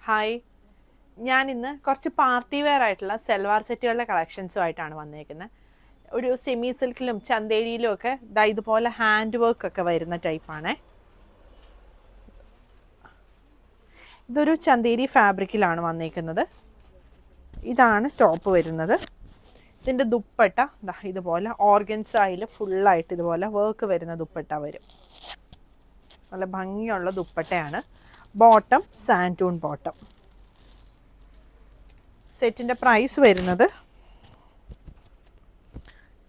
Hi, ഞാൻ ഇന്ന് കുറച്ച് പാർട്ടി വെയർ ആയിട്ടുള്ള സെൽവാർ സെറ്റുകളുടെ കളക്ഷൻസുമായിട്ടാണ് വന്നേക്കുന്നത്. ഒരു സെമി സിൽക്കിലും ചന്തേരിയിലും ഒക്കെ ഇതുപോലെ ഹാൻഡ് വർക്ക് ഒക്കെ വരുന്ന ടൈപ്പാണ്. ഇതൊരു ചന്തേരി ഫാബ്രിക്കിലാണ് വന്നേക്കുന്നത്. ഇതാണ് ടോപ്പ് വരുന്നത്. ഇതിൻ്റെ ദുപ്പട്ട ഇതുപോലെ ഓർഗൻസായിൽ ഫുള്ളായിട്ട് ഇതുപോലെ വർക്ക് വരുന്ന ദുപ്പട്ട വരും. നല്ല ഭംഗിയുള്ള ദുപ്പട്ടയാണ്. ബോട്ടം സാൻറ്റൂൺ ബോട്ടം. സെറ്റിൻ്റെ പ്രൈസ് വരുന്നത്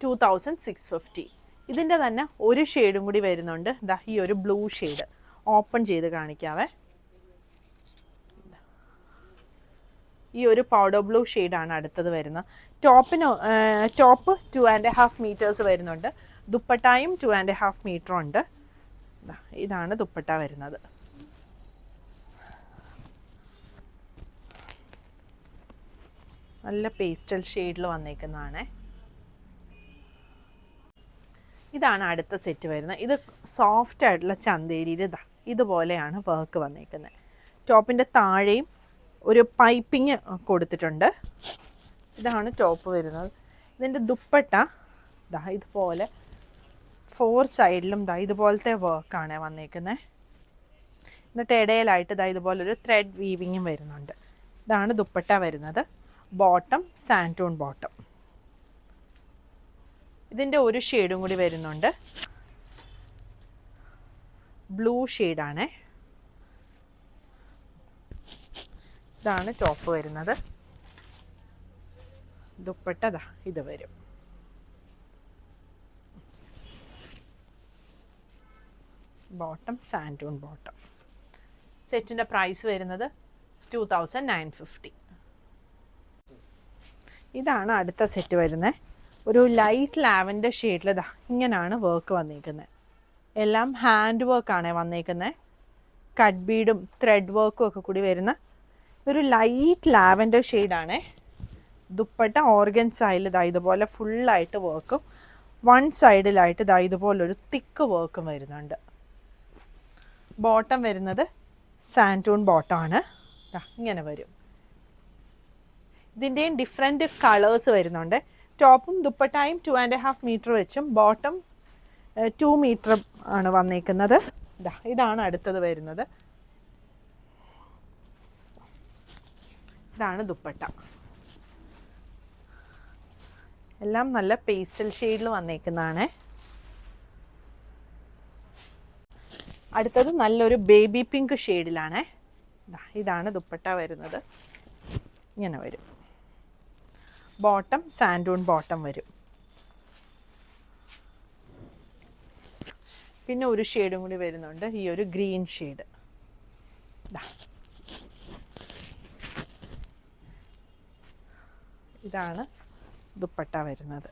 2650. ഇതിൻ്റെ തന്നെ ഒരു ഷെയ്ഡും കൂടി വരുന്നുണ്ട്. ഈ ഒരു ബ്ലൂ ഷെയ്ഡ് ഓപ്പൺ ചെയ്ത് കാണിക്കാവേ. ഈ ഒരു പൗഡർ ബ്ലൂ ഷെയ്ഡാണ് അടുത്തത് വരുന്നത്. ടോപ്പ് 2.5 മീറ്റേഴ്സ് വരുന്നുണ്ട്. ദുപ്പട്ടായും 2.5 മീറ്റർ ഉണ്ട്. ഇതാണ് ദുപ്പട്ട വരുന്നത്. നല്ല പേസ്റ്റൽ ഷെയ്ഡിൽ വന്നേക്കുന്നതാണ്. ഇതാണ് അടുത്ത സെറ്റ് വരുന്നത്. ഇത് സോഫ്റ്റ് ആയിട്ടുള്ള ചന്തേരിയിൽ ഇതുപോലെയാണ് വർക്ക് വന്നേക്കുന്നത്. ടോപ്പിൻ്റെ താഴെയും ഒരു പൈപ്പിങ് കൊടുത്തിട്ടുണ്ട്. ഇതാണ് ടോപ്പ് വരുന്നത്. ഇതിൻ്റെ ദുപ്പട്ട ഇതുപോലെ 4 സൈഡിലും ഇതുപോലത്തെ വർക്കാണ് വന്നേക്കുന്നത്. എന്നിട്ട് ഇടയിലായിട്ട് ഇതുപോലൊരു ത്രെഡ് വീവിങ്ങും വരുന്നുണ്ട്. ഇതാണ് ദുപ്പട്ട വരുന്നത്. ബോട്ടം സാൻറ്റൂൺ ബോട്ടം. ഇതിൻ്റെ ഒരു ഷെയ്ഡും കൂടി വരുന്നുണ്ട്. ബ്ലൂ ഷെയ്ഡാണ്. ഇതാണ് ടോപ്പ് വരുന്നത്. ദുപ്പട്ട ഇത് വരും. ബോട്ടം സാൻറ്റൂൺ ബോട്ടം. സെറ്റിൻ്റെ പ്രൈസ് വരുന്നത് 2950. ഇതാണ് അടുത്ത സെറ്റ് വരുന്നത്. ഒരു ലൈറ്റ് ലാവൻഡർ ഷെയ്ഡിൽ ഇങ്ങനെയാണ് വർക്ക് വന്നിരിക്കുന്നത്. എല്ലാം ഹാൻഡ് വർക്കാണ് വന്നിരിക്കുന്നത്. കട്ട് ബീഡും ത്രെഡ് വർക്കും ഒക്കെ കൂടി വരുന്ന ഒരു ലൈറ്റ് ലാവൻഡർ ഷെയ്ഡാണ്. ദുപ്പട്ട ഓർഗൻസായിൽ ഇതുപോലെ ഫുള്ളായിട്ട് വർക്കും, വൺ സൈഡിലായിട്ട് ഇതുപോലൊരു തിക്ക് വർക്കും വരുന്നുണ്ട്. ബോട്ടം വരുന്നത് സാൻറ്റൂൺ ബോട്ടമാണ്. ഇങ്ങനെ വരും. ഇതിൻ്റെയും ഡിഫറെൻറ്റ് കളേഴ്സ് വരുന്നുണ്ട്. ടോപ്പും ദുപ്പട്ടായും 2.5 മീറ്റർ വെച്ചും ബോട്ടം 2 മീറ്റർ ആണ് വന്നേക്കുന്നത്. ഇതാണ് അടുത്തത് വരുന്നത്. ഇതാണ് ദുപ്പട്ട. എല്ലാം നല്ല പേസ്റ്റൽ ഷെയ്ഡിൽ വന്നേക്കുന്നതാണ്. അടുത്തത് നല്ലൊരു ബേബി പിങ്ക് ഷെയ്ഡിലാണ്. ഇതാണ് ദുപ്പട്ട വരുന്നത്. ഇങ്ങനെ വരും. ബോട്ടം സാൻറ്റൂൺ ബോട്ടം വരും. പിന്നെ ഒരു ഷെയ്ഡും കൂടി വരുന്നുണ്ട്. ഈ ഒരു ഗ്രീൻ ഷെയ്ഡ്. ഇതാണ് ദുപ്പട്ട വരുന്നത്.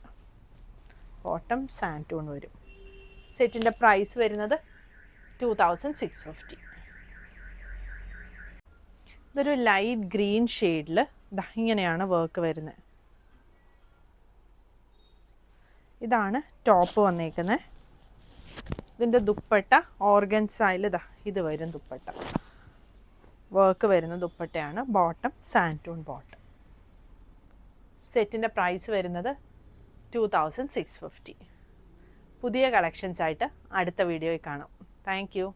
ബോട്ടം സാൻറ്റൂൺ വരും. സെറ്റിൻ്റെ പ്രൈസ് വരുന്നത് 2650. ഇതൊരു ലൈറ്റ് ഗ്രീൻ ഷെയ്ഡിൽ ഇങ്ങനെയാണ് വർക്ക് വരുന്നത്. ഇതാണ് ടോപ്പ് വന്നേക്കുന്നത്. ഇതിൻ്റെ ദുപ്പട്ട ഓർഗൻസായിൽ ഇത് വരും. ദുപ്പട്ട വർക്ക് വരുന്ന ദുപ്പട്ടയാണ്. ബോട്ടം സാൻറ്റൂൺ ബോട്ടം. സെറ്റിൻ്റെ പ്രൈസ് വരുന്നത് 2650. പുതിയ കളക്ഷൻസായിട്ട് അടുത്ത വീഡിയോയിൽ കാണാം. Thank U.